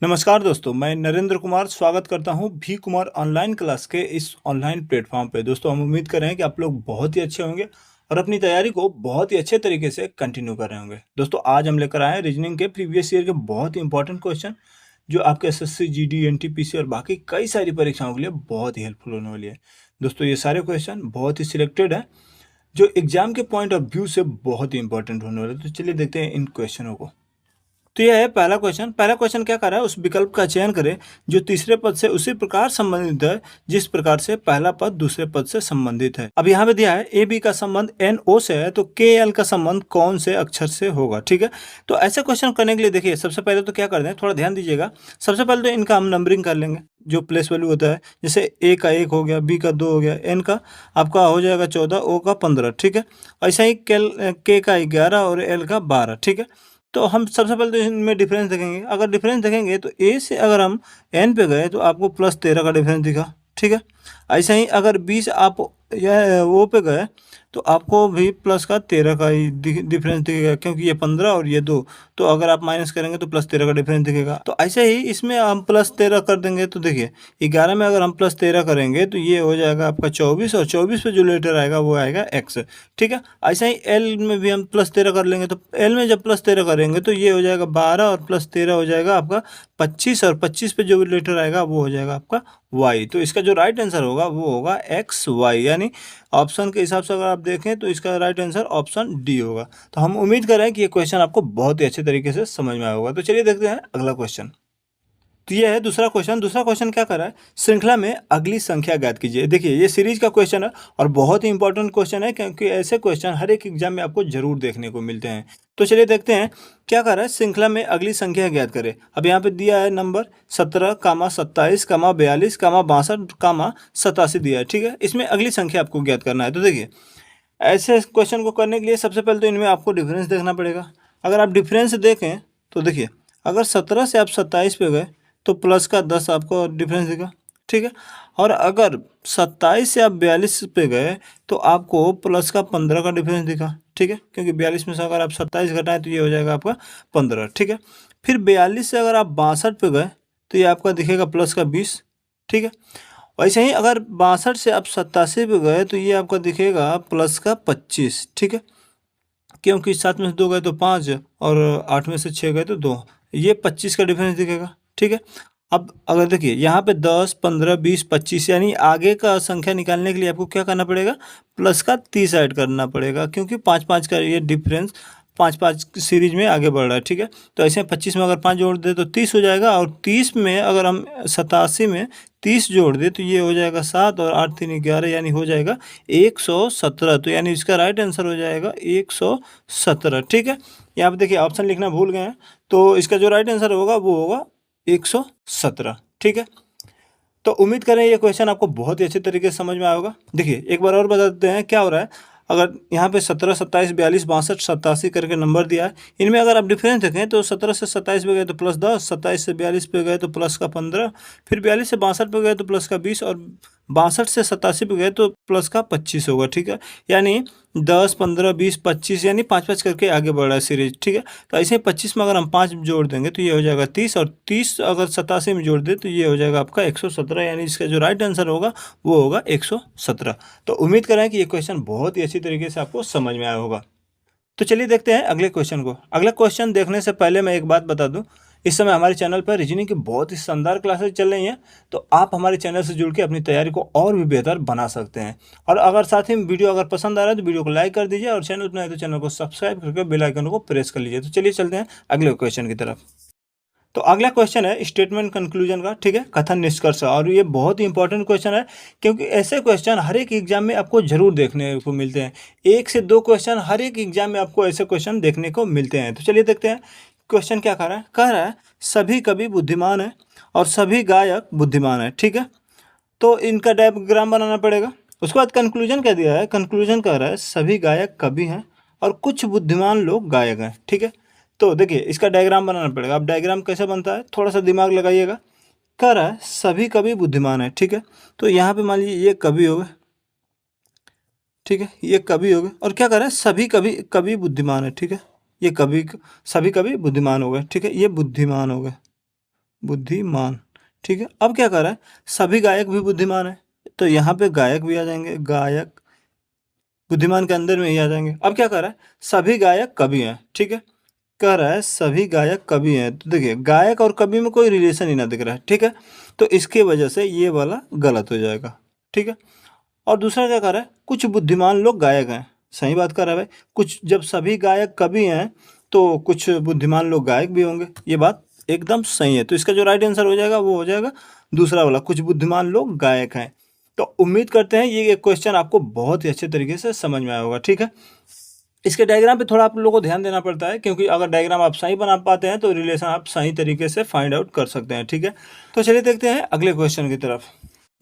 नमस्कार दोस्तों, मैं नरेंद्र कुमार स्वागत करता हूं भी कुमार ऑनलाइन क्लास के इस ऑनलाइन प्लेटफॉर्म पे। दोस्तों, हम उम्मीद कर रहे हैं कि आप लोग बहुत ही अच्छे होंगे और अपनी तैयारी को बहुत ही अच्छे तरीके से कंटिन्यू कर रहे होंगे। दोस्तों, आज हम लेकर आए हैं रीजनिंग के प्रीवियस ईयर के बहुत ही इंपॉर्टेंट क्वेश्चन, जो आपके एसएससी, जीडी, एनटीपीसी और बाकी कई सारी परीक्षाओं के लिए बहुत ही हेल्पफुल होने वाली है। दोस्तों, ये सारे क्वेश्चन बहुत ही सिलेक्टेड हैं, जो एग्जाम के पॉइंट ऑफ व्यू से बहुत ही इंपॉर्टेंट होने वाले हैं। तो चलिए देखते हैं इन क्वेश्चनों को। तो यह है पहला क्वेश्चन। पहला क्वेश्चन क्या कर रहा है, उस विकल्प का चयन करें जो तीसरे पद से उसी प्रकार संबंधित है जिस प्रकार से पहला पद दूसरे पद से संबंधित है। अब यहाँ पे दिया है ए बी का संबंध एन ओ से है, तो के एल का संबंध कौन से अक्षर से होगा। ठीक है, तो ऐसे क्वेश्चन करने के लिए देखिए, सबसे पहले तो क्या कर दें, थोड़ा ध्यान दीजिएगा। सबसे पहले तो इनका हम नंबरिंग कर लेंगे, जो प्लेस वैल्यू होता है। जैसे ए का 1 हो गया, बी का 2 हो गया, एन का आपका हो जाएगा 14, ओ का 15। ठीक है, ऐसा ही के का 11 और एल का 12। ठीक है, तो हम सबसे पहले तो इनमें डिफरेंस देखेंगे। अगर डिफरेंस देखेंगे तो ए से अगर हम एन पे गए तो आपको +13 का डिफरेंस दिखा। ठीक है, ऐसे ही अगर बी से आप या ओ पे गए तो आपको भी प्लस का 13 का ही डिफरेंस दिखेगा, क्योंकि ये 15 और ये 2। तो अगर आप माइनस करेंगे तो +13 का डिफरेंस दिखेगा। तो ऐसे ही इसमें हम +13 कर देंगे तो देखिए 11 में अगर हम +13 करेंगे तो ये हो जाएगा आपका 24, और 24 पे जो लेटर आएगा वो आएगा एक्स। ठीक है, ऐसे ही एल में भी हम +13 कर लेंगे, तो एल में जब +13 करेंगे तो ये हो जाएगा 12 और +13 हो जाएगा आपका 25, और 25 पे जो लेटर आएगा वो हो जाएगा आपका वाई। तो इसका जो राइट आंसर होगा वो होगा एक्स वाई, यानी ऑप्शन के हिसाब से अगर आप देखें तो इसका राइट आंसर ऑप्शन डी होगा। तो हम उम्मीद कर रहे हैं कि ये क्वेश्चन आपको बहुत ही अच्छे तरीके से समझ में आया होगा। तो चलिए देखते हैं अगला क्वेश्चन। तो ये है दूसरा क्वेश्चन। दूसरा क्वेश्चन क्या कर रहा है, श्रृंखला में अगली संख्या ज्ञात कीजिए। देखिए, ये सीरीज का क्वेश्चन है और बहुत ही इंपॉर्टेंट क्वेश्चन है, क्योंकि ऐसे क्वेश्चन हर एक एग्जाम में आपको जरूर देखने को मिलते हैं। तो चलिए देखते हैं क्या कर रहा है, श्रृंखला में अगली संख्या ज्ञात करें। अब यहाँ पे दिया है नंबर 17, 27, 42, 62, 87 दिया है। ठीक है, इसमें अगली संख्या आपको ज्ञात करना है। तो देखिए, ऐसे क्वेश्चन को करने के लिए सबसे पहले तो इनमें आपको डिफरेंस देखना पड़ेगा। अगर आप डिफरेंस देखें तो देखिए, अगर 17 से आप 27 पे गए तो प्लस का 10 आपको डिफरेंस देगा। ठीक है, और अगर 27 से आप 42 पे गए तो आपको प्लस का 15 का डिफरेंस दिखा। ठीक है, क्योंकि 42 में से अगर आप 27 घटाएं तो ये हो जाएगा आपका 15। ठीक है, फिर 42 से अगर आप 62 पे गए तो ये आपका दिखेगा प्लस का 20। ठीक है, वैसे ही अगर 62 से आप 87 पे गए तो ये आपका दिखेगा प्लस का 25। ठीक है, क्योंकि 7 में से 2 गए तो 5, और 8 में से 6 गए तो 2, ये 25 का डिफरेंस दिखेगा। ठीक है, अब अगर देखिए यहाँ पे 10, 15, 20, 25, यानी आगे का संख्या निकालने के लिए आपको क्या करना पड़ेगा, प्लस का 30 ऐड करना पड़ेगा, क्योंकि 5-5 का ये डिफरेंस 5-5 सीरीज में आगे बढ़ रहा है। ठीक है, तो ऐसे 25 में अगर 5 जोड़ दे तो 30 हो जाएगा, और 30 में अगर हम 87 में 30 जोड़ दे तो ये हो जाएगा 7, और 8 3 11, यानी हो जाएगा 117। तो यानी इसका राइट आंसर हो जाएगा 117। ठीक है, यहाँ पे देखिए ऑप्शन लिखना भूल गए हैं, तो इसका जो राइट आंसर होगा वो होगा 117। ठीक है, तो उम्मीद करें ये क्वेश्चन आपको बहुत ही अच्छे तरीके से समझ में आया होगा। देखिए, एक बार और बता देते हैं क्या हो रहा है। अगर यहाँ पे 17, 27, 42, 62, 87 करके नंबर दिया है, इनमें अगर आप डिफरेंस देखें तो 17 से 27 पे गए तो +10, 27 से 42 पे गए तो प्लस का 15, फिर 42 से 62 पे गए तो प्लस का 20, और 62 से 87 पे गए तो प्लस का 25 होगा। ठीक है, यानी 10, 15, 20, 25, यानी 5-5 करके आगे बढ़ रहा है सीरीज। ठीक है, तो ऐसे ही 25 में अगर हम 5 जोड़ देंगे तो ये हो जाएगा 30, और 30 अगर 87 में जोड़ दे तो ये हो जाएगा आपका 117, यानी इसका जो राइट आंसर होगा वो होगा 117। तो उम्मीद करें कि ये क्वेश्चन बहुत ही अच्छी तरीके से आपको समझ में आया होगा। तो चलिए देखते हैं अगले क्वेश्चन को। अगला क्वेश्चन देखने से पहले मैं एक बात बता दूं, इस समय हमारे चैनल पर रीजनिंग की बहुत ही शानदार क्लासेस चल रही हैं, तो आप हमारे चैनल से जुड़ के अपनी तैयारी को और भी बेहतर बना सकते हैं। और अगर साथ ही वीडियो अगर पसंद आ रहा है तो वीडियो को लाइक कर दीजिए, और चैनल पर नए तो चैनल को सब्सक्राइब करके बेल आइकन को प्रेस कर लीजिए। तो चलिए चलते हैं अगले क्वेश्चन की तरफ। तो अगला क्वेश्चन है स्टेटमेंट कंक्लूजन का। ठीक है, कथन निष्कर्ष, और ये बहुत ही इंपॉर्टेंट क्वेश्चन है, क्योंकि ऐसे क्वेश्चन हर एक एग्जाम में आपको जरूर देखने को मिलते हैं। 1 से 2 क्वेश्चन हर एक एग्जाम में आपको ऐसे क्वेश्चन देखने को मिलते हैं। तो चलिए देखते हैं क्वेश्चन क्या कह रहा है सभी कवि बुद्धिमान है और सभी गायक बुद्धिमान है। ठीक है, तो इनका डायग्राम बनाना पड़ेगा। उसके बाद कंक्लूजन क्या दिया है, कंक्लूजन कह रहा है सभी गायक कवि हैं और कुछ बुद्धिमान लोग गायक हैं। ठीक है, तो देखिए इसका डायग्राम बनाना पड़ेगा। अब डायग्राम कैसे बनता है, थोड़ा सा दिमाग लगाइएगा। कह रहा है सभी कवि बुद्धिमान है। ठीक है, तो यहाँ पे मान लीजिए ये कवि हो गए। ठीक है, ये कवि हो गए, और क्या कह रहा है सभी कवि कवि बुद्धिमान है। ठीक है, ये कवि सभी कवि बुद्धिमान हो गए। ठीक है, ये बुद्धिमान हो गए। बुद्धिमान। ठीक है, अब क्या कर रहा है, सभी गायक भी बुद्धिमान है, तो यहाँ पे गायक भी आ जाएंगे, गायक बुद्धिमान के अंदर में ही आ जाएंगे। अब क्या कर रहा है, सभी गायक कवि हैं। ठीक है, कह रहा है सभी गायक कवि हैं, तो देखिए गायक और कवि में कोई रिलेशन ही ना दिख रहा है। ठीक है, तो इसके वजह से ये वाला गलत हो जाएगा। ठीक है, और दूसरा क्या कर रहा है, कुछ बुद्धिमान लोग गायक हैं। सही बात कर रहा है भाई, कुछ जब सभी गायक कवि हैं तो कुछ बुद्धिमान लोग गायक भी होंगे, ये बात एकदम सही है। तो इसका जो राइट आंसर हो जाएगा वो हो जाएगा दूसरा वाला, कुछ बुद्धिमान लोग गायक हैं। तो उम्मीद करते हैं ये क्वेश्चन आपको बहुत ही अच्छे तरीके से समझ में आया होगा। ठीक है, इसके डायग्राम पे थोड़ा आप लोगों को ध्यान देना पड़ता है, क्योंकि अगर डायग्राम आप सही बना पाते हैं तो रिलेशन आप सही तरीके से फाइंड आउट कर सकते हैं। ठीक है, तो चलिए देखते हैं अगले क्वेश्चन की तरफ।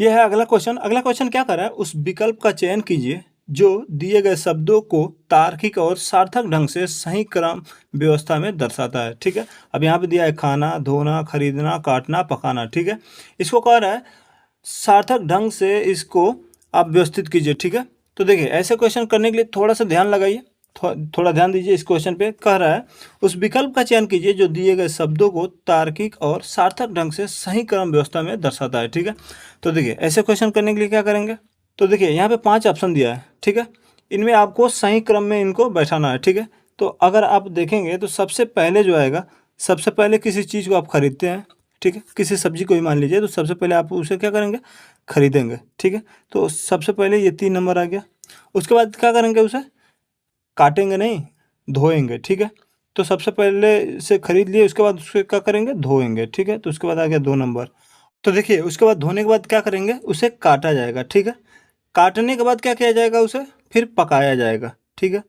यह है अगला क्वेश्चन। अगला क्वेश्चन क्या कर रहा है, उस विकल्प का चयन कीजिए जो दिए गए शब्दों को तार्किक और सार्थक ढंग से सही क्रम व्यवस्था में दर्शाता है। ठीक है, अब यहाँ पे दिया है खाना, धोना, खरीदना, काटना, पकाना। ठीक है, इसको कह रहा है सार्थक ढंग से इसको आप व्यवस्थित कीजिए। ठीक है, तो देखिए ऐसे क्वेश्चन करने के लिए थोड़ा सा ध्यान लगाइए, थोड़ा ध्यान दीजिए इस क्वेश्चन पे। कह रहा है उस विकल्प का चयन कीजिए जो दिए गए शब्दों को तार्किक और सार्थक ढंग से सही क्रम व्यवस्था में दर्शाता है। ठीक है, तो देखिए ऐसे क्वेश्चन करने के लिए क्या करेंगे, तो देखिए यहाँ पे 5 ऑप्शन दिया है। ठीक है, इनमें आपको सही क्रम में इनको बैठाना है। ठीक है, तो अगर आप देखेंगे तो सबसे पहले जो आएगा, सबसे पहले किसी चीज़ को आप खरीदते हैं। ठीक है, किसी सब्जी को ही मान लीजिए, तो सबसे पहले आप उसे क्या करेंगे, खरीदेंगे। ठीक है, तो सबसे पहले ये 3 नंबर आ गया। उसके बाद क्या करेंगे, उसे काटेंगे नहीं, धोएंगे। ठीक है, तो सबसे पहले से खरीद लिए, उसके बाद उसके क्या करेंगे, धोएंगे। ठीक है, तो उसके बाद आ गया 2 नंबर। तो देखिए उसके बाद धोने के बाद क्या करेंगे, उसे काटा जाएगा। ठीक है, काटने के बाद क्या किया जाएगा, उसे फिर पकाया जाएगा। ठीक है,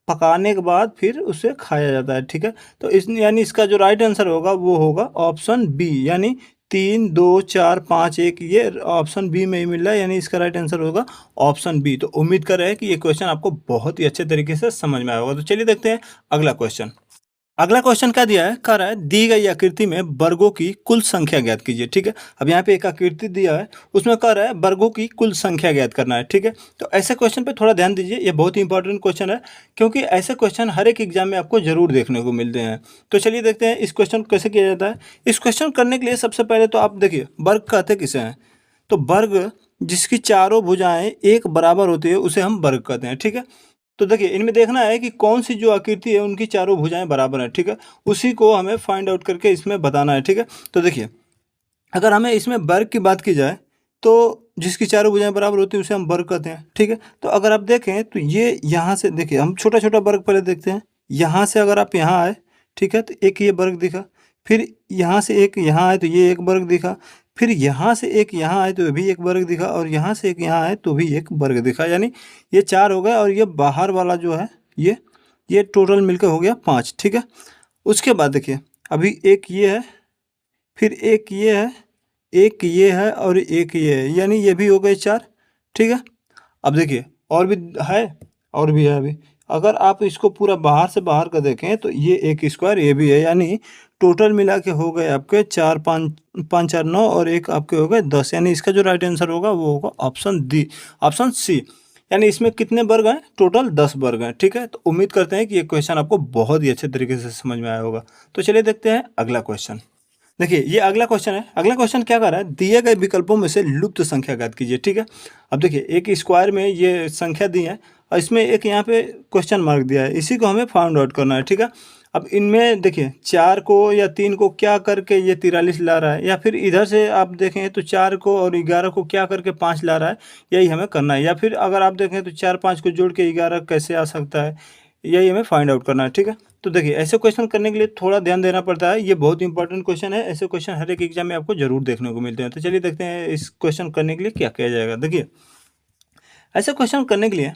पकाने के बाद फिर उसे खाया जाता है। ठीक है, तो इस यानी इसका जो राइट आंसर होगा वो होगा ऑप्शन बी, यानी 3 2 4 5 1, ये ऑप्शन बी में ही मिल रहा है, यानी इसका राइट आंसर होगा ऑप्शन बी। तो उम्मीद कर रहे हैं कि ये क्वेश्चन आपको बहुत ही अच्छे तरीके से समझ में आया होगा। तो चलिए देखते हैं अगला क्वेश्चन। अगला क्वेश्चन क्या दिया है, कह रहा है दी गई आकृति में वर्गों की कुल संख्या ज्ञात कीजिए। ठीक है, अब यहाँ पे एक आकृति दिया है, उसमें कह रहा है वर्गों की कुल संख्या ज्ञात करना है। ठीक है, तो ऐसे क्वेश्चन पे थोड़ा ध्यान दीजिए, ये बहुत ही इंपॉर्टेंट क्वेश्चन है, क्योंकि ऐसे क्वेश्चन हर एक एग्जाम में आपको जरूर देखने को मिलते हैं। तो चलिए देखते हैं इस क्वेश्चन को कैसे किया जाता है। इस क्वेश्चन करने के लिए सबसे पहले तो आप देखिए वर्ग कहते किसे हैं, तो वर्ग जिसकी चारों भुजाएं एक बराबर होती है उसे हम वर्ग कहते हैं। ठीक है, तो देखिए इनमें देखना है कि कौन सी जो आकृति है उनकी चारों भुजाएं बराबर हैं। ठीक है, उसी को हमें फाइंड आउट करके इसमें बताना है। ठीक है, तो देखिए अगर हमें इसमें वर्ग की बात की जाए तो जिसकी चारों भुजाएं बराबर होती है उसे हम वर्ग कहते हैं। ठीक है, तो अगर आप देखें तो ये यहाँ से देखिए, हम छोटा छोटा वर्ग पहले देखते हैं। यहाँ से अगर आप यहाँ आए, ठीक है, तो एक ये वर्ग दिखा, फिर यहाँ से एक यहाँ आए तो ये एक वर्ग दिखा, फिर यहाँ से एक यहाँ आए तो भी एक वर्ग दिखा, और यहाँ से एक यहाँ आए तो भी एक वर्ग दिखा, यानी ये 4 हो गए, और ये बाहर वाला जो है ये टोटल मिलकर हो गया 5। ठीक है, उसके बाद देखिए अभी एक ये है, फिर एक ये है, एक ये है, और एक ये है, यानी ये भी हो गए 4। ठीक है, अब देखिए और भी है, और भी है अभी। अगर आप इसको पूरा बाहर से बाहर का देखें तो ये एक स्क्वायर ये भी है, यानी टोटल मिला के हो गए आपके 4 5 5 4 9, और एक आपके हो गए 10, यानी इसका जो राइट आंसर होगा वो होगा ऑप्शन डी, ऑप्शन सी। यानी इसमें कितने वर्ग हैं, टोटल 10 वर्ग हैं। ठीक है, तो उम्मीद करते हैं कि ये क्वेश्चन आपको बहुत ही अच्छे तरीके से समझ में आया होगा। तो चलिए देखते हैं अगला क्वेश्चन। देखिए ये अगला क्वेश्चन है। अगला क्वेश्चन क्या कर रहा है, दिए गए विकल्पों में से लुप्त संख्या ज्ञात कीजिए। ठीक है, अब देखिए एक स्क्वायर में ये संख्या दी है, और इसमें एक यहाँ पे क्वेश्चन मार्क दिया है, इसी को हमें फाइंड आउट करना है। ठीक है, अब इनमें देखिए 4 को या 3 को क्या करके ये 43 ला रहा है, या फिर इधर से आप देखें तो 4 को और 11 को क्या करके 5 ला रहा है, यही हमें करना है। या फिर अगर आप देखें तो 4 5 को जोड़ के 11 कैसे आ सकता है, यही हमें फाइंड आउट करना है। ठीक है, तो देखिए ऐसे क्वेश्चन करने के लिए थोड़ा ध्यान देना पड़ता है, ये बहुत इंपॉर्टेंट क्वेश्चन है। ऐसे क्वेश्चन हर एक एग्जाम में आपको जरूर देखने को मिलते हैं। तो चलिए देखते हैं इस क्वेश्चन करने के लिए क्या किया जाएगा। देखिए ऐसे क्वेश्चन करने के लिए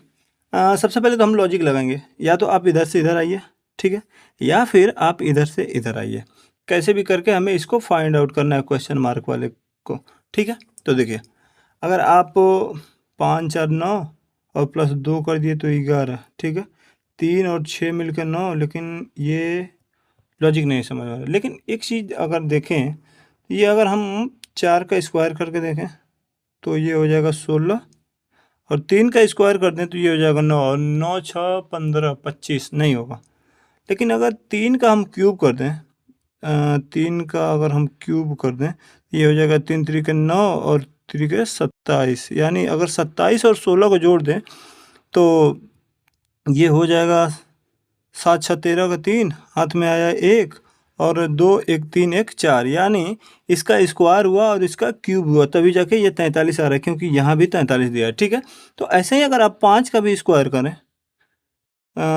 सबसे पहले तो हम लॉजिक लगाएंगे, या तो आप इधर से इधर आइए, ठीक है, या फिर आप इधर से इधर आइए, कैसे भी करके हमें इसको फाइंड आउट करना है क्वेश्चन मार्क वाले को। ठीक है, तो देखिए अगर आप 5 4 9 और प्लस 2 कर दिए तो 11। ठीक है, 3 और 6 मिलकर 9, लेकिन ये लॉजिक नहीं समझ आ रहा। लेकिन एक चीज़ अगर देखें, ये अगर हम 4 का स्क्वायर करके देखें तो ये हो जाएगा 16, और 3 का स्क्वायर कर दें तो ये हो जाएगा 9, और 9 6 15 25 नहीं होगा। लेकिन अगर 3 का हम क्यूब कर दें 3 का अगर हम क्यूब कर दें, ये हो जाएगा 3 त्रिके 9 और त्रिके 27, यानी अगर 27 और 16 को जोड़ दें तो ये हो जाएगा 7 6 13 का 3, हाथ में आया 1 और 2 1 3 1 4, यानी इसका स्क्वायर हुआ और इसका क्यूब हुआ, तभी जाके ये 43 आ रहा है, क्योंकि यहाँ भी 43 दिया है। ठीक है, तो ऐसे ही अगर आप 5 का भी स्क्वायर करें,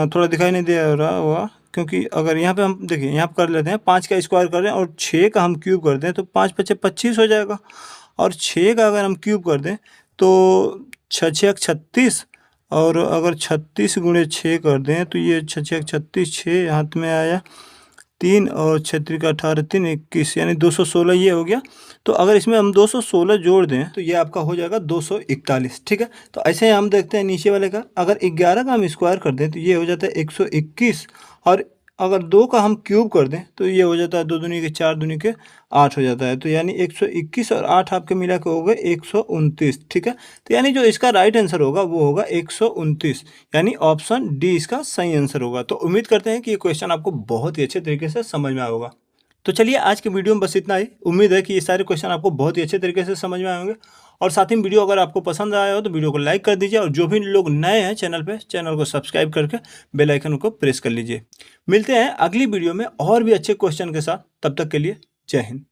थोड़ा दिखाई नहीं दे रहा हुआ, क्योंकि अगर यहाँ पे हम देखिए, यहाँ पे कर लेते हैं 5 का स्क्वायर कर रहे हैं और 6 का हम क्यूब कर दें तो 5 पचे 25 हो जाएगा, और 6 का अगर हम क्यूब कर दें तो 6 6 36, और अगर 36 गुणे 6 कर दें तो ये 6 6 36, 6 हाथ में आया 3 और 6 त्रिक 18 3 21, यानी 216 ये हो गया। तो अगर इसमें हम 216 जोड़ दें तो ये आपका हो जाएगा 241। ठीक है, तो ऐसे ही हम देखते हैं नीचे वाले का, अगर 11 का हम स्क्वायर कर दें तो ये हो जाता है 121, और अगर 2 का हम क्यूब कर दें तो ये हो जाता है 2 दूनी के 4 दूनी के 8 हो जाता है, तो यानी 121 और 8 आपके मिला के हो गए 129। ठीक है, तो यानी जो इसका राइट आंसर होगा वो होगा 129, यानी ऑप्शन डी इसका सही आंसर होगा। तो उम्मीद करते हैं कि ये क्वेश्चन आपको बहुत ही अच्छे तरीके से समझ में आया होगा। तो चलिए आज के वीडियो में बस इतना ही। उम्मीद है कि ये सारे क्वेश्चन आपको बहुत ही अच्छे तरीके से समझ में आए होंगे, और साथ ही वीडियो अगर आपको पसंद आया हो तो वीडियो को लाइक कर दीजिए, और जो भी लोग नए हैं चैनल पे, चैनल को सब्सक्राइब करके बेल आइकन को प्रेस कर लीजिए। मिलते हैं अगली वीडियो में और भी अच्छे क्वेश्चन के साथ, तब तक के लिए जय हिंद।